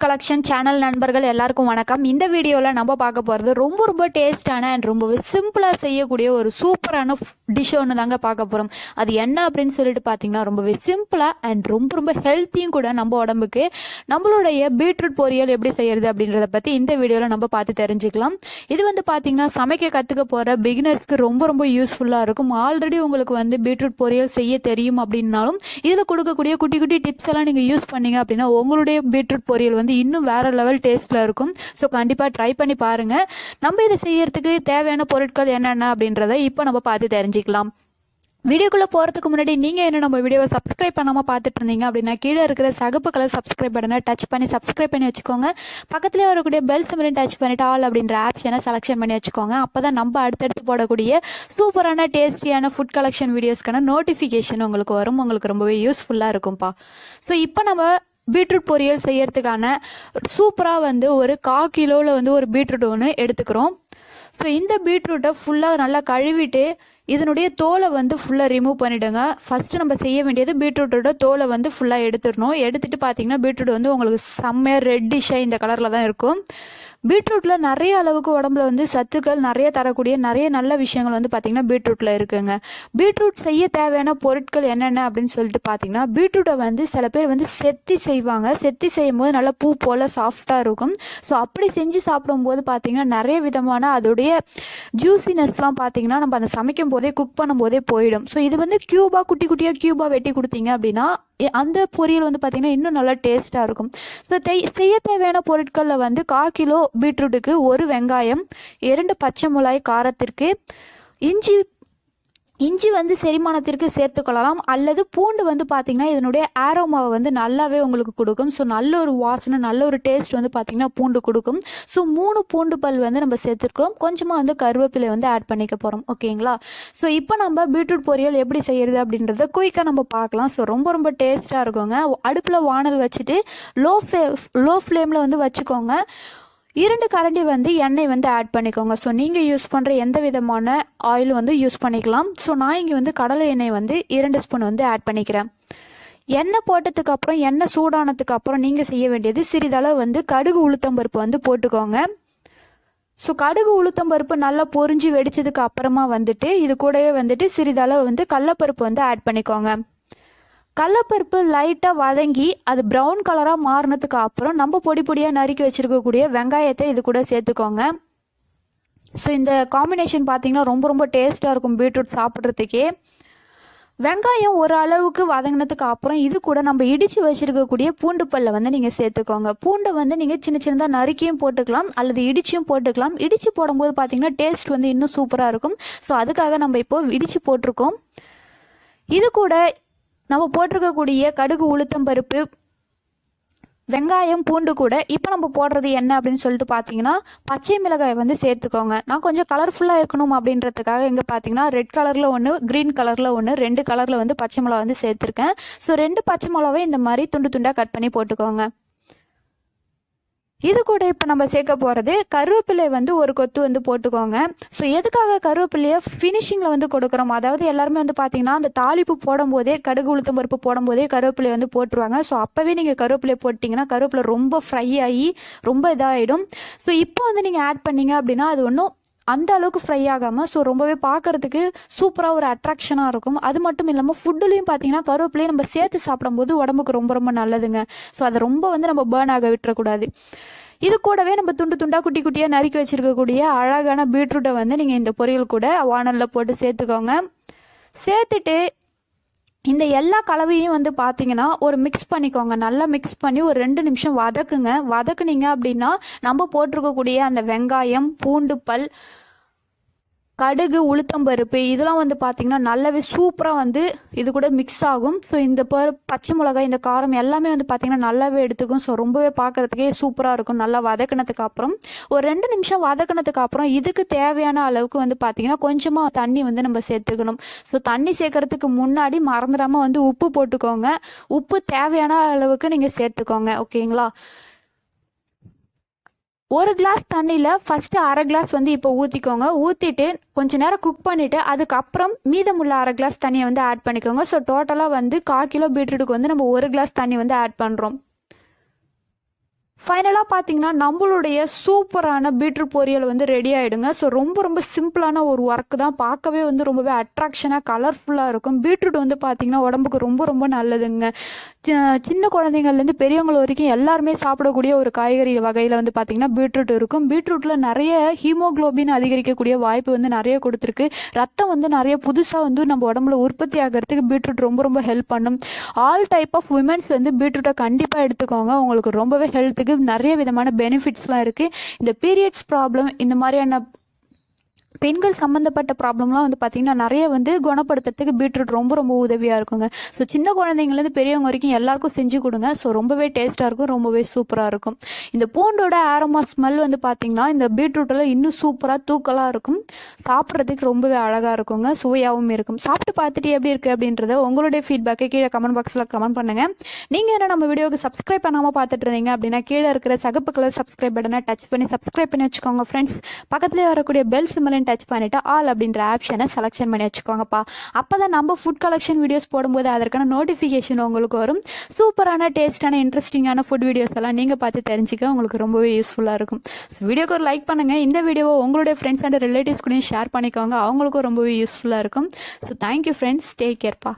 Collection channel நண்பர்கள் எல்லாருக்கும் வணக்கம். இந்த வீடியோவில் நம்ம பார்க்க போகிறது ரொம்ப டேஸ்டான அண்ட் ரொம்பவே சிம்பிளாக செய்யக்கூடிய ஒரு சூப்பரான டிஷ் ஒன்று தாங்க பார்க்க போகிறோம். அது என்ன அப்படின்னு சொல்லிட்டு பார்த்தீங்கன்னா ரொம்பவே சிம்பிளாக அண்ட் ரொம்ப ஹெல்த்தியும் கூட நம்ம உடம்புக்கு. நம்மளுடைய பீட்ரூட் பொரியல் எப்படி செய்யறது அப்படின்றத பற்றி இந்த வீடியோவில் நம்ம பார்த்து தெரிஞ்சுக்கலாம். இது வந்து பார்த்தீங்கன்னா சமைக்க கற்றுக்க போகிற பிகினர்ஸ்க்கு ரொம்ப யூஸ்ஃபுல்லாக இருக்கும். ஆல்ரெடி உங்களுக்கு வந்து பீட்ரூட் பொரியல் செய்ய தெரியும் அப்படின்னாலும் இதில் கொடுக்கக்கூடிய குட்டி டிப்ஸ் எல்லாம் நீங்கள் யூஸ் பண்ணீங்க அப்படின்னா உங்களுடைய பீட்ரூட் பொரியல் வந்து இன்னும் வேற லெவல் டேஸ்ட்ல இருக்கும். ஸோ கண்டிப்பா ட்ரை பண்ணி பாருங்க. நம்ம இதை செய்யறதுக்கு தேவையான பொருட்கள் என்னென்ன அப்படின்றத இப்போ நம்ம பார்த்து தெரிஞ்சுக்கலாம். வீடியோக்குள்ள போறதுக்கு முன்னாடி நீங்க என்ன நம்ம வீடியோவை சப்ஸ்கிரைப் பண்ணாம பார்த்துட்டு இருந்தீங்க அப்படின்னா கீழே இருக்கிற சகப்பு கலர் சப்ஸ்கிரைப் பட்டனை டச் பண்ணி சப்ஸ்கிரைப் பண்ணி வச்சுக்கோங்க. பக்கத்துல வரக்கூடிய பெல் சிம்பலையும் டச் பண்ணிட்டு ஆல் அப்படின்ற ஆப்ஷனை செலக்ஷன் பண்ணி வச்சுக்கோங்க. அப்பதான் நம்ம அடுத்தடுத்து போடக்கூடிய சூப்பரான டேஸ்டியான ஃபுட் கலெக்ஷன் வீடியோஸ்க்கான நோட்டிஃபிகேஷன் உங்களுக்கு வரும். உங்களுக்கு ரொம்பவே யூஸ்ஃபுல்லா இருக்கும்பா. ஸோ இப்போ நம்ம பீட்ரூட் பொரியல் செய்யறதுக்கான சூப்பராக வந்து ஒரு 1/4 கிலோவில் வந்து ஒரு பீட்ரூட் ஒன்று எடுத்துக்கிறோம். ஸோ இந்த பீட்ரூட்டை ஃபுல்லாக நல்லா கழுவிட்டு இதனுடைய தோலை வந்து ஃபுல்லாக ரிமூவ் பண்ணிவிடுங்க. ஃபஸ்ட்டு நம்ம செய்ய வேண்டியது பீட்ரூட்டோட தோலை வந்து ஃபுல்லாக எடுத்துடணும். எடுத்துகிட்டு பார்த்தீங்கன்னா பீட்ரூட் வந்து உங்களுக்கு செம்மையாக ரெட்டிஷாக இந்த கலரில் தான் இருக்கும். பீட்ரூட்டில் நிறைய அளவுக்கு உடம்புல வந்து சத்துக்கள் நிறைய தரக்கூடிய நிறைய நல்ல விஷயங்கள் வந்து பார்த்திங்கன்னா பீட்ரூட்டில் இருக்குங்க. பீட்ரூட் செய்ய தேவையான பொருட்கள் என்னென்ன அப்படின்னு சொல்லிட்டு பார்த்தீங்கன்னா பீட்ரூட்டை வந்து சில பேர் வந்து செத்தி செய்வாங்க. செத்தி செய்யும் போது நல்லா பூ போல் சாஃப்டாக இருக்கும். ஸோ அப்படி செஞ்சு சாப்பிடும்போது பார்த்தீங்கன்னா நிறைய விதமான அதோடைய ஜூசினஸ்லாம் பார்த்தீங்கன்னா நம்ம அந்த சமைக்கும் போதே குக் பண்ணும் போதே போயிடும். ஸோ இது வந்து குட்டியாக கியூபாக வெட்டி கொடுத்தீங்க அப்படின்னா அந்த பொரியல் வந்து பார்த்தீங்கன்னா இன்னும் நல்லா டேஸ்ட்டாக இருக்கும். ஸோ செய்ய தேவையான பொருட்களில் வந்து 1/4 கிலோ பீட்ரூட்டுக்கு 1 வெங்காயம், 2 பச்சை மிளகாய் காரத்திற்கு, இஞ்சி வந்து செரிமானத்திற்கு சேர்த்துக்கொள்ளலாம். அல்லது பூண்டு வந்து பார்த்தீங்கன்னா இதனுடைய ஆரோமாவை வந்து நல்லாவே உங்களுக்கு கொடுக்கும். ஸோ நல்ல ஒரு வாசனை நல்ல ஒரு டேஸ்ட் வந்து பார்த்தீங்கன்னா பூண்டு கொடுக்கும். ஸோ 3 பூண்டு பல் வந்து நம்ம சேர்த்துருக்கோம். கொஞ்சமாக வந்து கருவேப்பிலை வந்து ஆட் பண்ணிக்க போகிறோம். ஓகேங்களா? ஸோ இப்போ நம்ம பீட்ரூட் பொரியல் எப்படி செய்யறது அப்படின்றத குயிக்காக நம்ம பார்க்கலாம். ஸோ ரொம்ப டேஸ்ட்டாக இருக்குங்க. அடுப்பில் வானல் வச்சுட்டு லோ ஃப்ளேமில் வந்து வச்சுக்கோங்க. 2 கரண்டி வந்து எண்ணெய் வந்து ஆட் பண்ணிக்கோங்க. ஸோ நீங்கள் யூஸ் பண்ணுற எந்த விதமான ஆயில் வந்து யூஸ் பண்ணிக்கலாம். ஸோ நான் இங்கே வந்து கடலை எண்ணெய் வந்து 2 ஸ்பூன் வந்து ஆட் பண்ணிக்கிறேன். எண்ணெய் போட்டதுக்கு அப்புறம் எண்ணெய் சூடானதுக்கு அப்புறம் நீங்கள் செய்ய வேண்டியது சிறிதளவு வந்து கடுகு உளுத்தம்பருப்பு வந்து போட்டுக்கோங்க. ஸோ கடுகு உளுத்தம்பருப்பு நல்லா பொரிஞ்சு வெடிச்சதுக்கு அப்புறமா வந்துட்டு இது கூடவே வந்துட்டு சிறிதளவு வந்து கடலப்பருப்பு வந்து ஆட் பண்ணிக்கோங்க. கடலப்பருப்பு லைட்டாக வதங்கி அது ப்ரௌன் கலராக மாறினதுக்கு அப்புறம் நம்ம பொடியாக நறுக்கி வச்சுருக்கக்கூடிய வெங்காயத்தை இது கூட சேர்த்துக்கோங்க. ஸோ இந்த காம்பினேஷன் பார்த்தீங்கன்னா ரொம்ப டேஸ்ட்டாக இருக்கும் பீட்ரூட் சாப்பிட்றதுக்கே. வெங்காயம் ஒரு அளவுக்கு வதங்கினதுக்கு அப்புறம் இது கூட நம்ம இடித்து வச்சுருக்கக்கூடிய பூண்டு பல்லை வந்து நீங்கள் சேர்த்துக்கோங்க. பூண்டை வந்து நீங்கள் சின்னதாக நறுக்கியும் போட்டுக்கலாம் அல்லது இடிச்சியும் போட்டுக்கலாம். இடித்து போடும்போது பார்த்தீங்கன்னா டேஸ்ட் வந்து இன்னும் சூப்பராக இருக்கும். ஸோ அதுக்காக நம்ம இப்போது இடித்து போட்டிருக்கோம். இது கூட நம்ம போட்டிருக்கக்கூடிய கடுகு உளுத்தம் பருப்பு வெங்காயம் பூண்டு கூட இப்போ நம்ம போடுறது என்ன அப்படின்னு சொல்லிட்டு பார்த்தீங்கன்னா பச்சை மிளகாய் வந்து சேர்த்துக்கோங்க. நான் கொஞ்சம் கலர்ஃபுல்லாக இருக்கணும் அப்படின்றதுக்காக இங்கே பார்த்தீங்கன்னா ரெட் கலரில் ஒன்று, க்ரீன் கலரில் ஒன்று, 2 கலரில் வந்து பச்சை மிளகா வந்து சேர்த்துருக்கேன். ஸோ 2 பச்சை மிளகாவை இந்த மாதிரி துண்டாக கட் பண்ணி போட்டுக்கோங்க. இது கூட இப்போ நம்ம சேர்க்க போகிறது கருவேப்பிலை வந்து ஒரு கொத்து வந்து போட்டுக்கோங்க. ஸோ எதுக்காக கருவேப்பிலையை ஃபினிஷிங்கில் வந்து கொடுக்குறோம், அதாவது எல்லாருமே வந்து பார்த்தீங்கன்னா அந்த தாளிப்பு போடும்போதே கடுகு உளுத்தம் பருப்பு போடும்போதே கருவேப்பிலை வந்து போட்டுருவாங்க. ஸோ அப்போவே நீங்கள் கருவேப்பிலை போட்டிங்கன்னா கருவேப்பிலை ரொம்ப ஃப்ரை ஆகி ரொம்ப இதாகிடும். ஸோ இப்போ வந்து நீங்கள் ஆட் பண்ணீங்க அப்படின்னா அது ஒன்றும் அந்த அளவுக்கு ஃப்ரை ஆகாமல் ஸோ ரொம்பவே பார்க்கறதுக்கு சூப்பராக ஒரு அட்ராக்ஷனாக இருக்கும். அது மட்டும் இல்லாமல் ஃபுட்டுலையும் பார்த்தீங்கன்னா கருவேப்பிலையும் நம்ம சேர்த்து சாப்பிடும்போது உடம்புக்கு ரொம்ப நல்லதுங்க. ஸோ அதை ரொம்ப வந்து நம்ம பேர்ன் ஆக விட்டுறக்கூடாது. இது கூடவே நம்ம துண்டாக குட்டியாக நறுக்கி வச்சிருக்கக்கூடிய அழகான பீட்ரூட்டை வந்து நீங்கள் இந்த பொரியல் கூட வானலில் போட்டு சேர்த்துக்கோங்க. சேர்த்துட்டு இந்த எல்லா கலவையும் வந்து பார்த்தீங்கன்னா ஒரு மிக்ஸ் பண்ணிக்கோங்க. நல்லா மிக்ஸ் பண்ணி ஒரு 2 நிமிஷம் வதக்குங்க. வதக்குனீங்க அப்படின்னா நம்ம போட்டிருக்கக்கூடிய அந்த வெங்காயம் பூண்டு பல் கடுகு உளுத்தம்பருப்பு இதெல்லாம் வந்து பார்த்தீங்கன்னா நல்லாவே சூப்பராக வந்து இது கூட மிக்ஸ் ஆகும். ஸோ இந்த பச்சை மிளகாய் இந்த காரம் எல்லாமே வந்து பார்த்தீங்கன்னா நல்லாவே எடுத்துக்கும். ஸோ ரொம்பவே பார்க்குறதுக்கே சூப்பராக இருக்கும். நல்லா வதக்கினதுக்கு அப்புறம் ஒரு 2 நிமிஷம் வதக்கினதுக்கு அப்புறம் இதுக்கு தேவையான அளவுக்கு வந்து பார்த்தீங்கன்னா கொஞ்சமாக தண்ணி வந்து நம்ம சேர்த்துக்கணும். ஸோ தண்ணி சேர்க்கறதுக்கு முன்னாடி மறந்துடாமல் வந்து உப்பு போட்டுக்கோங்க. உப்பு தேவையான அளவுக்கு நீங்கள் சேர்த்துக்கோங்க. ஓகேங்களா? 1 கிளாஸ் தண்ணியில் ஃபஸ்ட்டு 1/2 கிளாஸ் வந்து இப்போ ஊற்றிக்கோங்க. ஊற்றிட்டு கொஞ்சம் நேரம் குக் பண்ணிவிட்டு அதுக்கப்புறம் மீதமுள்ள 1/2 கிளாஸ் தண்ணியை வந்து ஆட் பண்ணிக்கோங்க. ஸோ டோட்டலாக வந்து 1/4 கிலோ பீட்ரூட்டுக்கு வந்து நம்ம 1 கிளாஸ் தண்ணி வந்து ஆட் பண்ணுறோம். ஃபைனலாக பார்த்தீங்கன்னா நம்மளுடைய சூப்பரான பீட்ரூட் பொரியல் வந்து ரெடி ஆகிடுங்க. ஸோ ரொம்ப சிம்பிளான ஒரு ஒர்க்கு தான். பார்க்கவே வந்து ரொம்பவே அட்ராக்ஷனாக கலர்ஃபுல்லாக இருக்கும். பீட்ரூட் வந்து பார்த்தீங்கன்னா உடம்புக்கு ரொம்ப நல்லதுங்க. சின்ன குழந்தைங்கள்லேருந்து பெரியவங்க வரைக்கும் எல்லாருமே சாப்பிடக்கூடிய ஒரு காய்கறி வகையில் வந்து பார்த்தீங்கன்னா பீட்ரூட் இருக்கும். பீட்ரூட்டில் நிறைய ஹீமோக்ளோபின் அதிகரிக்கக்கூடிய வாய்ப்பு வந்து நிறைய கொடுத்துருக்கு. ரத்தம் வந்து நிறைய புதுசாக வந்து நம்ம உடம்புல உற்பத்தி ஆகிறதுக்கு பீட்ரூட் ரொம்ப ஹெல்ப் பண்ணும். ஆல் டைப் ஆஃப் விமென்ஸ் வந்து பீட்ரூட்டை கண்டிப்பாக எடுத்துக்கோங்க. உங்களுக்கு ரொம்பவே ஹெல்த்துக்கு நிறைய விதமான பெனிஃபிட்ஸ்லாம் இருக்குது. இந்த பீரியட்ஸ் ப்ராப்ளம், இந்த மாதிரியான பெண்கள் சம்மந்தப்பட்ட ப்ராப்ளம்லாம் வந்து பார்த்திங்கன்னா நிறைய வந்து குணப்படுத்துறதுக்கு பீட்ரூட் ரொம்ப உதவியாக இருக்குங்க. ஸோ சின்ன குழந்தைங்கலேருந்து பெரியவங்க வரைக்கும் எல்லாருக்கும் செஞ்சு கொடுங்க. ஸோ ரொம்பவே டேஸ்ட்டாக இருக்கும், ரொம்பவே சூப்பராக இருக்கும். இந்த பூண்டோட ஆரோமா ஸ்மெல் வந்து பார்த்திங்கன்னா இந்த பீட்ரூட்டில் இன்னும் சூப்பராக தூக்கலாக இருக்கும். சாப்பிட்றதுக்கு ரொம்பவே அழகாக இருக்குங்க, சுவையாகவும் இருக்கும். சாப்பிட்டு பார்த்துட்டு எப்படி இருக்குது அப்படின்றத உங்களுடைய ஃபீட்பேக்கை கீழே கமெண்ட் பாக்ஸில் கமெண்ட் பண்ணுங்கள். நீங்கள் என்ன நம்ம வீடியோக்கு சப்ஸ்கிரைப் பண்ணாமல் பார்த்துட்டு இருந்தீங்க அப்படின்னா கீழே இருக்கிற சகப்பு கலர் சப்ஸ்கிரைப் பட்டனை டச் பண்ணி சப்ஸ்கிரைப் பண்ணி வச்சுக்கோங்க ஃப்ரெண்ட்ஸ். பக்கத்துலேயே வரக்கூடிய பெல் சிம்பலை டச் பண்ணிட்டு ஆல் அப்படின்ற ஆப்ஷனை செலக்ஷன் பண்ணி வச்சுக்கோங்கப்பா. அப்பதான் நம்ம ஃபுட் கலெக்ஷன் வீடியோஸ் போடும்போது அதற்கான நோட்டிஃபிகேஷன் உங்களுக்கு வரும். சூப்பரான டேஸ்டான இன்ட்ரெஸ்டிங்கான ஃபுட் வீடியோஸ் எல்லாம் நீங்க பார்த்து தெரிஞ்சுக்க உங்களுக்கு ரொம்பவே யூஸ்ஃபுல்லா இருக்கும். வீடியோக்கு ஒரு லைக் பண்ணுங்க. இந்த வீடியோவை உங்களுடைய ஃப்ரெண்ட்ஸ் அண்ட் ரிலேட்டிவ்ஸ் கூடயும் ஷேர் பண்ணிக்கோங்க. அவங்களுக்கும் ரொம்பவே யூஸ்ஃபுல்லா இருக்கும். So thank you friends, take கேர்ப்பா.